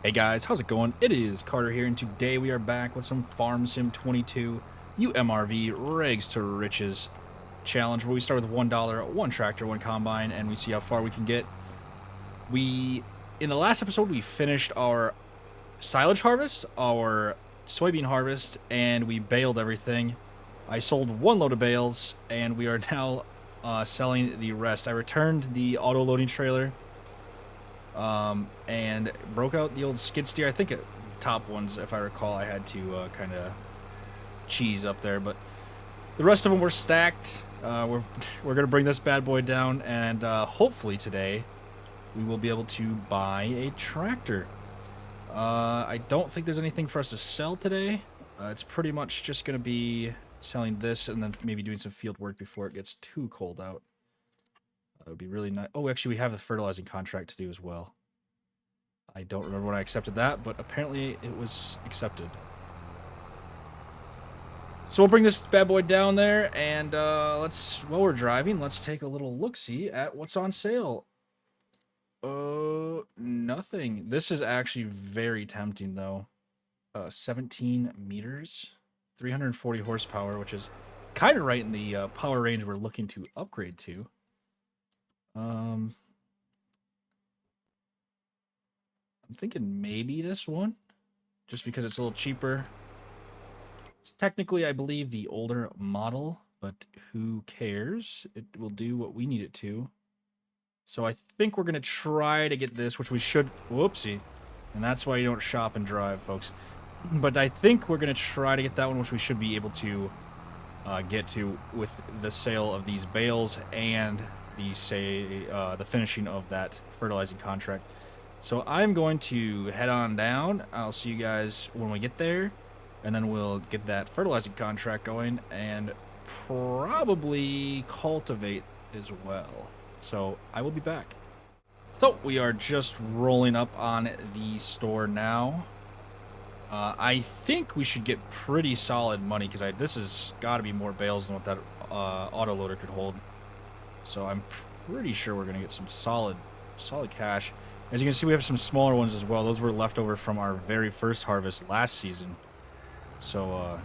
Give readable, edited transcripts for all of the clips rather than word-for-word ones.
Hey guys, how's it going? It is Carter here, and today we are back with some Farm Sim 22 UMRV Rags to Riches challenge, where we start with $1, one tractor, one combine, and we see how far we can get. In the last episode, we finished our silage harvest, our soybean harvest, and we baled everything. I sold one load of bales, and we are now selling the rest. I returned the auto loading trailer and broke out the old skid steer. I think the top ones, if I recall, I had to kind of cheese up there, but the rest of them were stacked. We're gonna bring this bad boy down, and hopefully today we will be able to buy a tractor. I don't think there's anything for us to sell today. It's pretty much just gonna be selling this and then maybe doing some field work before it gets too cold out. It would be really nice. Oh, actually, we have a fertilizing contract to do as well. I don't remember when I accepted that, but apparently it was accepted. So we'll bring this bad boy down there, and while we're driving, let's take a little look-see at what's on sale. Nothing. This is actually very tempting, though. 17 meters, 340 horsepower, which is kind of right in the power range we're looking to upgrade to. I'm thinking maybe this one, just because it's a little cheaper. It's technically, I believe, the older model, but who cares? It will do what we need it to. So I think we're going to try to get this, which we should... Whoopsie. And that's why you don't shop and drive, folks. But I think we're going to try to get that one, which we should be able to get to with the sale of these bales and the finishing of that fertilizing contract. So I'm going to head on down. I'll see you guys when we get there, and then we'll get that fertilizing contract going and probably cultivate as well. So I will be back. So we are just rolling up on the store now. I think we should get pretty solid money, because this has got to be more bales than what that autoloader could hold. So I'm pretty sure we're going to get some solid cash. As you can see, we have some smaller ones as well. Those were left over from our very first harvest last season. So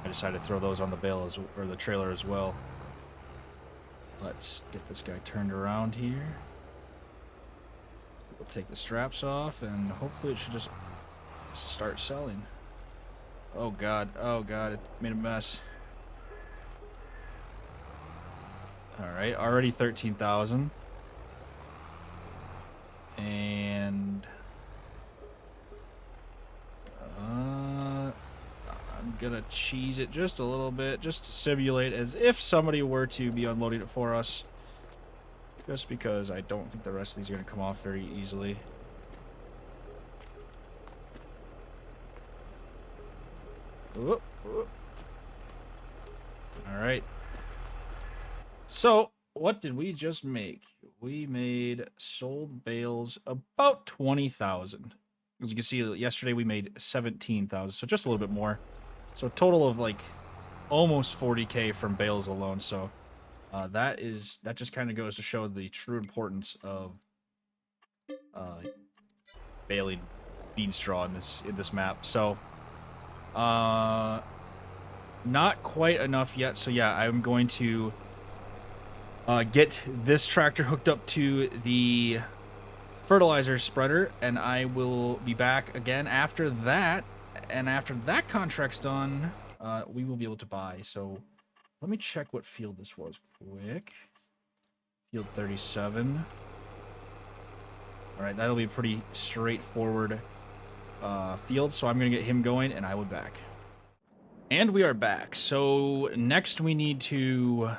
I decided to throw those on the bale or the trailer as well. Let's get this guy turned around here. We'll take the straps off, and hopefully it should just start selling. Oh god, it made a mess. Alright, already 13,000. And I'm gonna cheese it just a little bit, just to simulate as if somebody were to be unloading it for us. Just because I don't think the rest of these are gonna come off very easily. Alright. So, what did we just make? We made sold bales about 20,000. As you can see, yesterday we made 17,000, so just a little bit more. So a total of like almost 40k from bales alone. So that just kind of goes to show the true importance of baling bean straw in this map. So not quite enough yet. So yeah, I'm going to get this tractor hooked up to the fertilizer spreader, and I will be back again after that. And after that contract's done, we will be able to buy. So let me check what field this was quick. Field 37. All right, that'll be a pretty straightforward field. So I'm going to get him going, and I will be back. And we are back. So next we need to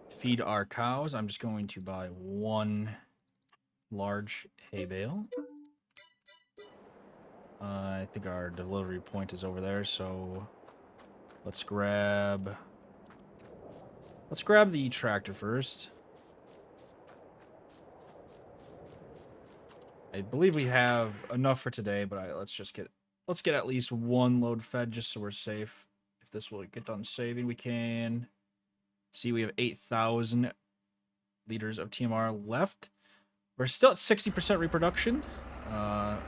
feed our cows. I'm just going to buy one large hay bale. I think our delivery point is over there, so let's grab the tractor first. I believe we have enough for today, but let's get at least one load fed just so we're safe. If this will get done saving, we can see we have 8,000 liters of TMR left. We're still at 60% reproduction.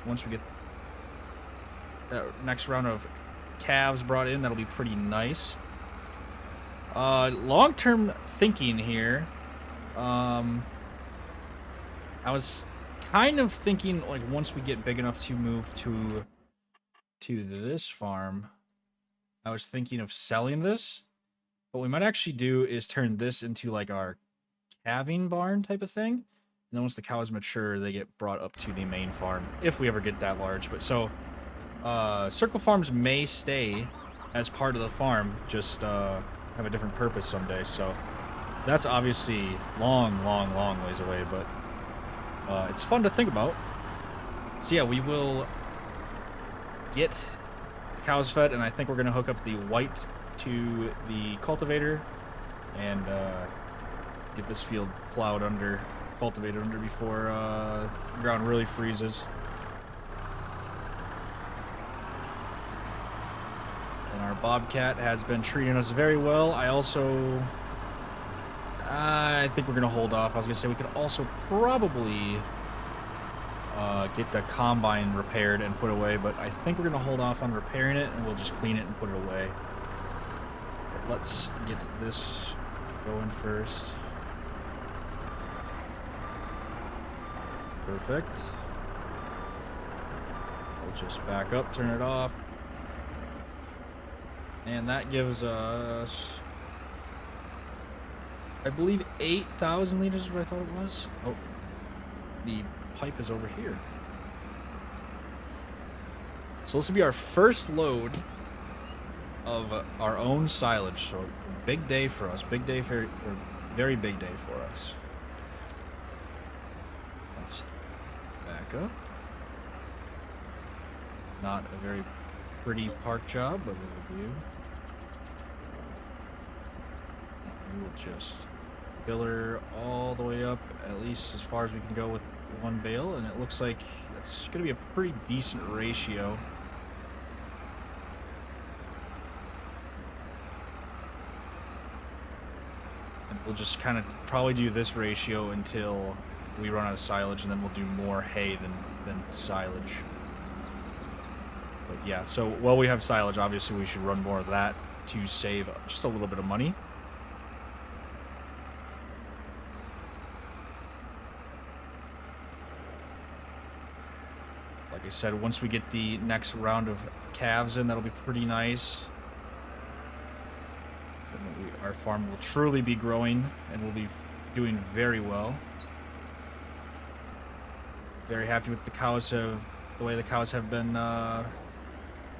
Once we get that next round of calves brought in, that'll be pretty nice. Long-term thinking here. I was kind of thinking, like, once we get big enough to move to this farm, I was thinking of selling this. What we might actually do is turn this into, like, our calving barn type of thing. And then once the cows mature, they get brought up to the main farm, if we ever get that large. But so, circle farms may stay as part of the farm, just have a different purpose someday. So that's obviously long ways away, but it's fun to think about. So yeah, we will get the cows fed, and I think we're going to hook up the white to the cultivator and get this field plowed under, cultivated under before the ground really freezes. And our bobcat has been treating us very well. I think we're going to hold off. I was going to say we could also probably get the combine repaired and put away, but I think we're going to hold off on repairing it, and we'll just clean it and put it away. But let's get this going first. Perfect. We'll just back up, turn it off. And that gives us, I believe, 8,000 liters is what I thought it was. Oh, the pipe is over here. So this will be our first load of our own silage. So big day for us. Big day for, or very big day for us. Let's back up. Not a very pretty park job, but it will do. We will just fill her all the way up, at least as far as we can go with one bale, and it looks like it's going to be a pretty decent ratio. And we'll just kind of probably do this ratio until we run out of silage, and then we'll do more hay than silage. But yeah, so while we have silage, obviously we should run more of that to save just a little bit of money. Like I said, once we get the next round of calves in, that'll be pretty nice. Our farm will truly be growing, and we'll be doing very well. Very happy with the way the cows have been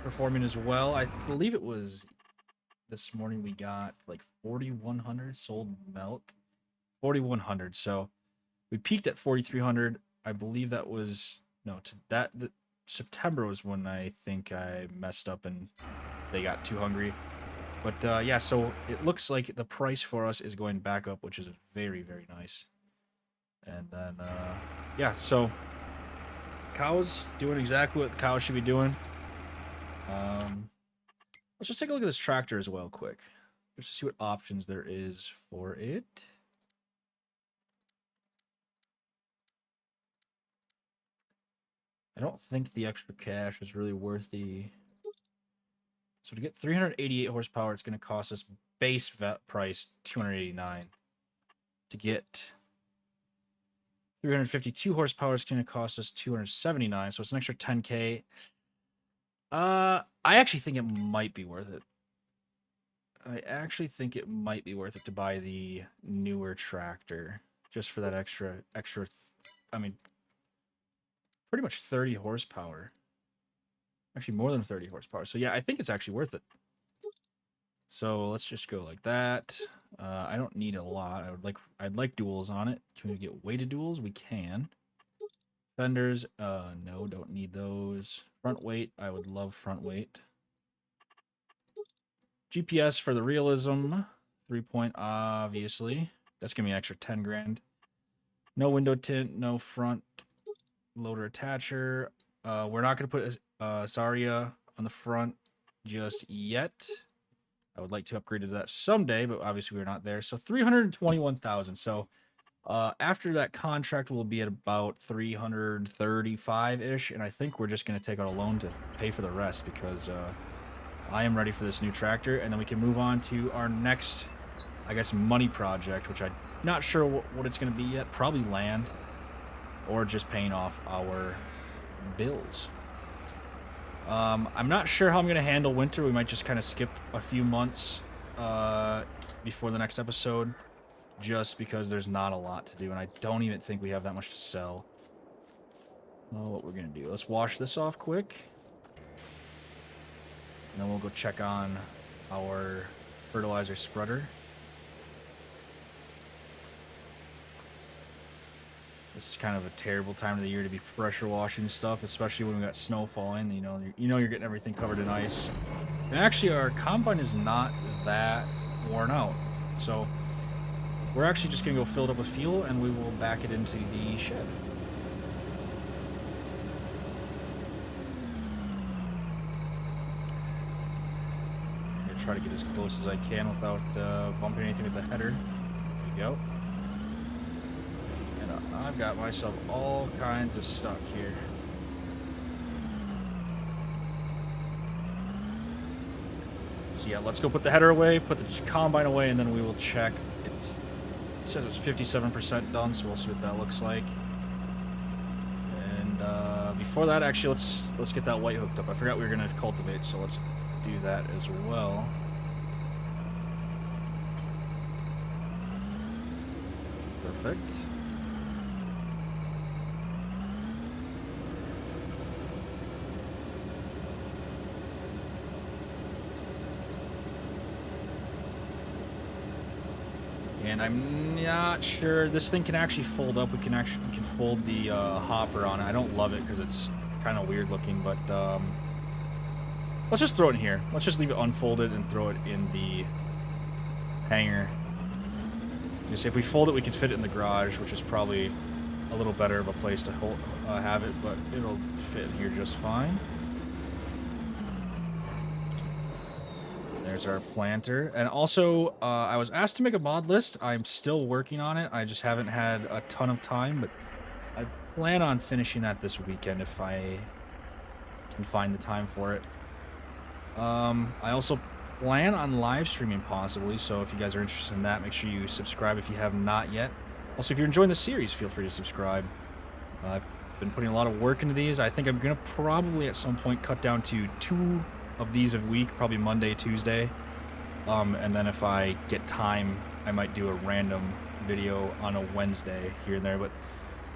performing as well. I believe it was this morning we got like 4,100 sold milk. 4,100. So we peaked at 4,300. I believe that was September was when I think I messed up and they got too hungry. But yeah, so it looks like the price for us is going back up, which is very, very nice. And then yeah, so cows doing exactly what the cows should be doing. Let's just take a look at this tractor as well, quick, just to see what options there is for it. I don't think the extra cash is really worth the... So to get 388 horsepower, it's going to cost us base vet price 289. To get 352 horsepower, it's going to cost us 279. So it's an extra 10K. I actually think it might be worth it. I actually think it might be worth it to buy the newer tractor just for that extra. I mean, pretty much 30 horsepower. Actually, more than 30 horsepower. So yeah, I think it's actually worth it. So let's just go like that. I don't need a lot. I'd like duals on it. Can we get weighted duals? We can. Fenders, no, don't need those. Front weight, I would love front weight. GPS for the realism. 3-point, obviously. That's gonna be an extra 10 grand. No window tint, no front loader attacher. We're not gonna put Saria on the front just yet. I would like to upgrade to that someday, but obviously we're not there. So 321,000. So After that contract, we'll be at about 335-ish, and I think we're just going to take out a loan to pay for the rest because I am ready for this new tractor, and then we can move on to our next, I guess, money project, which I'm not sure what it's going to be yet. Probably land, or just paying off our bills. I'm not sure how I'm going to handle winter. We might just kind of skip a few months before the next episode, just because there's not a lot to do, and I don't even think we have that much to sell. Well, what we're going to do, let's wash this off quick. And then we'll go check on our fertilizer spreader. This is kind of a terrible time of the year to be pressure washing stuff, especially when we got snow falling. You know you're getting everything covered in ice. And actually, our combine is not that worn out, so we're actually just gonna go fill it up with fuel, and we will back it into the shed. I'm gonna try to get as close as I can without bumping anything with the header. There we go. I've got myself all kinds of stuck here. So yeah, let's go put the header away, put the combine away, and then we will check. It says it's 57% done, so we'll see what that looks like. And before that, actually, let's get that white hooked up. I forgot we were gonna cultivate, so let's do that as well. Perfect. And I'm not sure this thing can actually fold up. We can fold the hopper on it. I don't love it because it's kind of weird looking, but let's just throw it in here. Let's just leave it unfolded and throw it in the hanger. Just if we fold it, we can fit it in the garage, which is probably a little better of a place to have it, but it'll fit in here just fine. There's our planter. And also, I was asked to make a mod list. I'm still working on it. I just haven't had a ton of time, but I plan on finishing that this weekend if I can find the time for it. I also plan on live streaming possibly, so if you guys are interested in that, make sure you subscribe if you have not yet. Also, if you're enjoying the series, feel free to subscribe. I've been putting a lot of work into these. I think I'm going to probably at some point cut down to 2 of these a week, probably Monday, Tuesday. And then if I get time, I might do a random video on a Wednesday here and there. But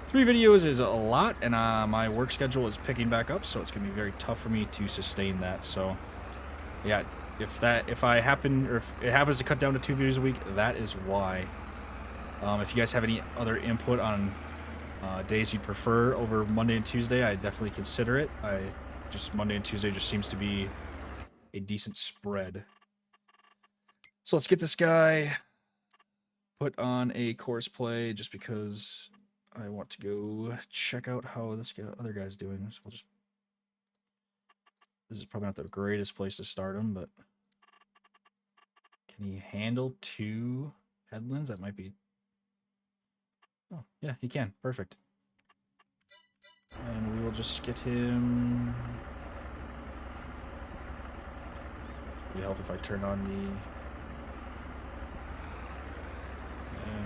3 videos is a lot, and my work schedule is picking back up, so it's going to be very tough for me to sustain that. So, yeah, if it happens to cut down to 2 videos a week, that is why. If you guys have any other input on days you prefer over Monday and Tuesday, I definitely consider it. Monday and Tuesday just seems to be a decent spread. So let's get this guy put on a course play just because I want to go check out how this other guy's doing. So this is probably not the greatest place to start him, but can he handle 2 headlands? That might be... Oh, yeah, he can. Perfect. And we will just get him... It'd help if I turn on the...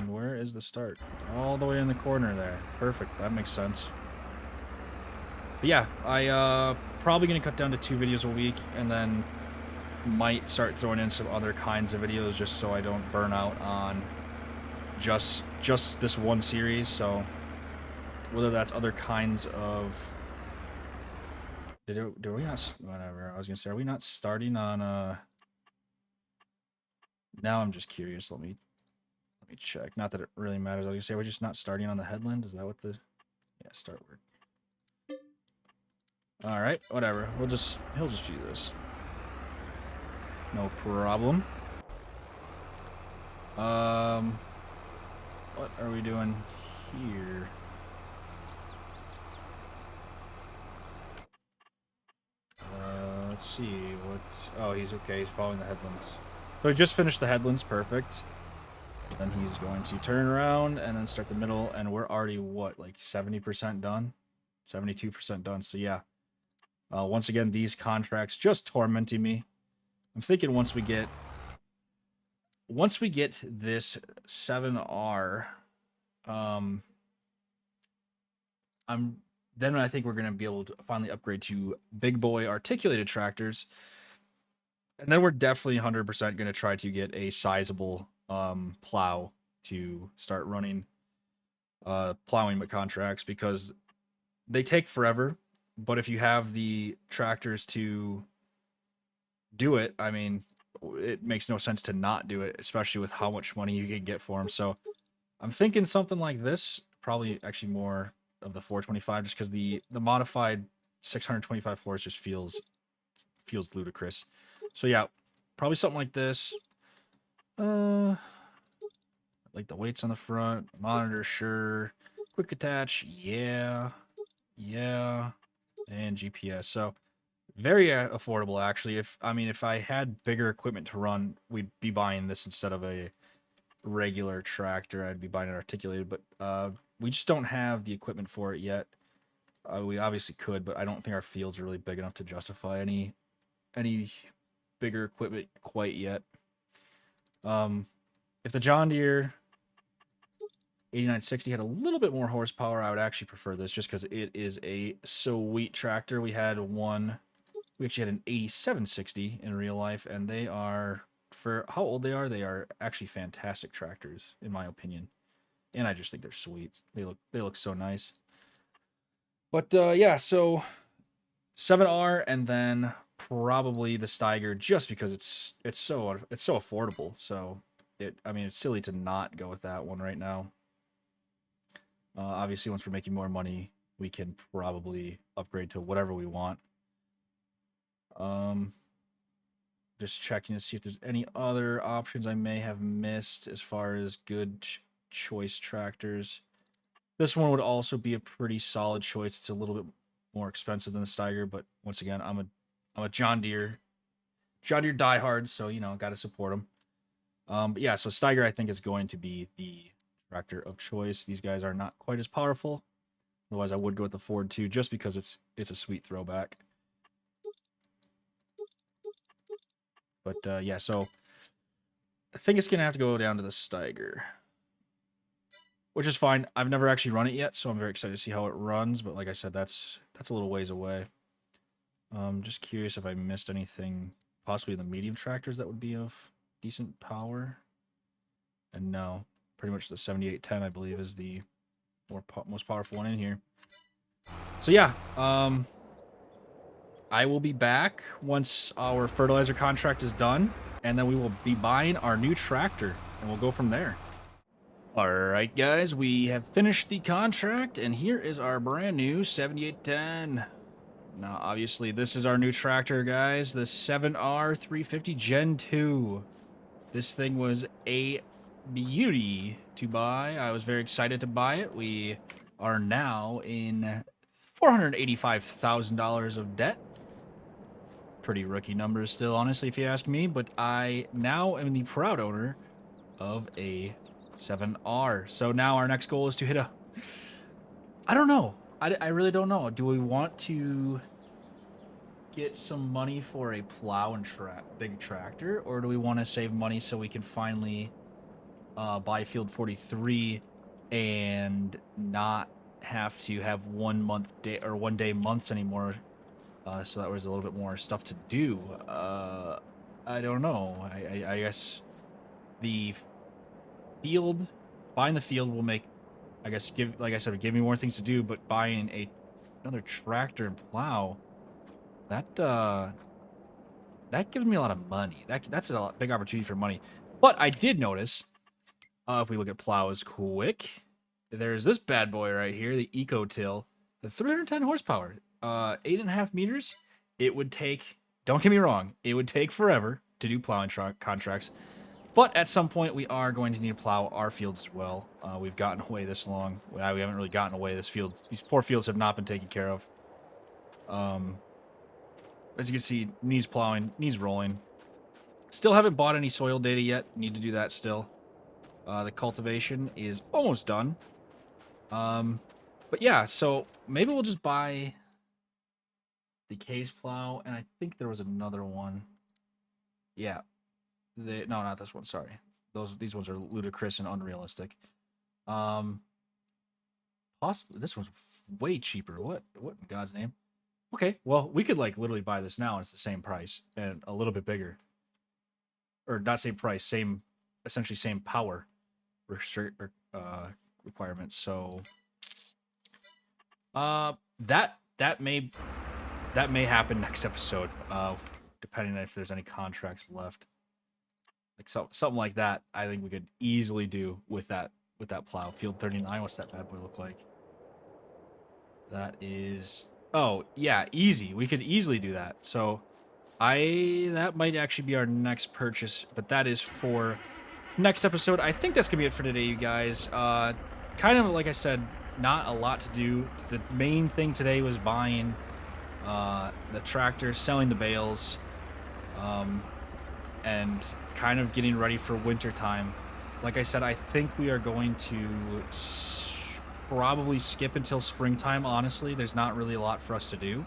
And where is the start? All the way in the corner there. Perfect. That makes sense. But yeah, I probably gonna cut down to 2 videos a week, and then might start throwing in some other kinds of videos just so I don't burn out on just this one series. So whether that's other kinds of... Do we not... Whatever. I was gonna say, are we not starting on... Now I'm just curious. Let me check. Not that it really matters. I was gonna say, we're just not starting on the headland. Is that what the... Yeah, start work. Alright, whatever. He'll just do this. No problem. What are we doing here? Let's see what... Oh, he's okay. He's following the headlands. So he just finished the headlands. Perfect. Then he's going to turn around and then start the middle, and we're already, what, like 70% done? 72% done, so yeah. Once again, these contracts just tormenting me. I'm thinking once we get this 7R, then I think we're gonna be able to finally upgrade to big boy articulated tractors, and then we're definitely 100% gonna try to get a sizable plow to start running plowing contracts, because they take forever. But if you have the tractors to do it, I mean, it makes no sense to not do it, especially with how much money you can get for them. So I'm thinking something like this, probably actually more of the 425, just because the modified 625 horse just feels ludicrous. So yeah, probably something like this. Like the weights on the front, monitor, sure. Quick attach, yeah, and GPS. So very affordable, actually. If I had bigger equipment to run, we'd be buying this instead of a regular tractor. I'd be buying an articulated, but we just don't have the equipment for it yet. We obviously could, but I don't think our fields are really big enough to justify any bigger equipment quite yet. If the John Deere 8960 had a little bit more horsepower, I would actually prefer this, just because it is a sweet tractor. We actually had an 8760 in real life, and they are, for how old they are actually fantastic tractors, in my opinion. And I just think they're sweet. They look so nice. But yeah, so 7R, and then probably the Steiger, just because it's so affordable. So it's silly to not go with that one right now. Obviously, once we're making more money, we can probably upgrade to whatever we want. Just checking to see if there's any other options I may have missed as far as good choice tractors. This one would also be a pretty solid choice. It's a little bit more expensive than the Steiger, but once again, I'm a John Deere diehard, so got to support them. But yeah, so Steiger I think is going to be the tractor of choice. These guys are not quite as powerful. Otherwise, I would go with the Ford too, just because it's a sweet throwback. But yeah, so I think it's gonna have to go down to the Steiger, which is fine. I've never actually run it yet, so I'm very excited to see how it runs. But like I said, that's a little ways away. Just curious if I missed anything, possibly the medium tractors that would be of decent power. And no, pretty much the 7810, I believe, is the most powerful one in here. So yeah, I will be back once our fertilizer contract is done, and then we will be buying our new tractor, and we'll go from there. Alright guys, we have finished the contract, and here is our brand new 7810. Now obviously this is our new tractor, guys, the 7R 350 Gen 2. This thing was a beauty to buy. I was very excited to buy it. We are now in $485,000 of debt. Pretty rookie numbers still, honestly, if you ask me, but I now am the proud owner of a 7R. So now our next goal is to hit a... I don't know. I really don't know. Do we want to get some money for a plow and big tractor, or do we want to save money so we can finally buy Field 43 and not have to have 1 day months anymore? So that was a little bit more stuff to do. I don't know. I guess the buying the field will make, I guess, like I said, give me more things to do. But buying another tractor and plow, that gives me a lot of money. That's a big opportunity for money. But I did notice, if we look at plows quick, there's this bad boy right here, the EcoTill, the 310 horsepower. 8.5 meters. It would take, don't get me wrong, it would take forever to do plowing contracts, but at some point we are going to need to plow our fields as well. We've gotten away this long. We haven't really gotten away. These poor fields have not been taken care of. As you can see, knees plowing, knees rolling. Still haven't bought any soil data yet. Need to do that still. The cultivation is almost done. But yeah, so maybe we'll just buy the case plow, and I think there was another one. Yeah, no, not this one. Sorry, these ones are ludicrous and unrealistic. Possibly this one's way cheaper. What in God's name? Okay, well we could like literally buy this now, and it's the same price and a little bit bigger, or not same price, same essentially same power requirements. So, that may happen next episode. Depending on if there's any contracts left, like something like that. I think we could easily do with that plow. Field 39. What's that bad boy look like? That is, oh yeah, easy. We could easily do that. So that might actually be our next purchase, but that is for next episode. I think that's gonna be it for today, you guys. Kind of like I said, not a lot to do. The main thing today was buying the tractor, selling the bales, and kind of getting ready for winter time. Like I said, I think we are going to probably skip until springtime. Honestly, there's not really a lot for us to do.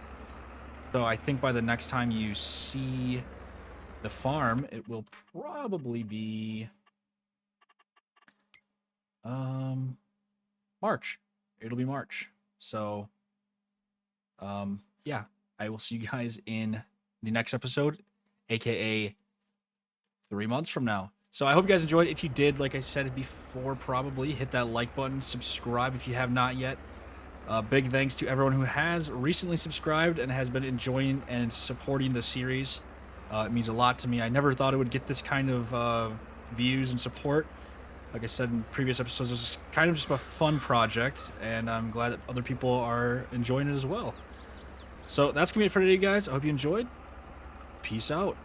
So I think by the next time you see the farm, it will probably be March. It'll be March. So yeah, I will see you guys in the next episode, aka 3 months from now. So I hope you guys enjoyed. If you did, like I said before, probably hit that like button, subscribe if you have not yet. Big thanks to everyone who has recently subscribed and has been enjoying and supporting the series. It means a lot to me. I never thought it would get this kind of views and support. Like I said in previous episodes, it was kind of just a fun project, and I'm glad that other people are enjoying it as well. So that's going to be it for today, guys. I hope you enjoyed. Peace out.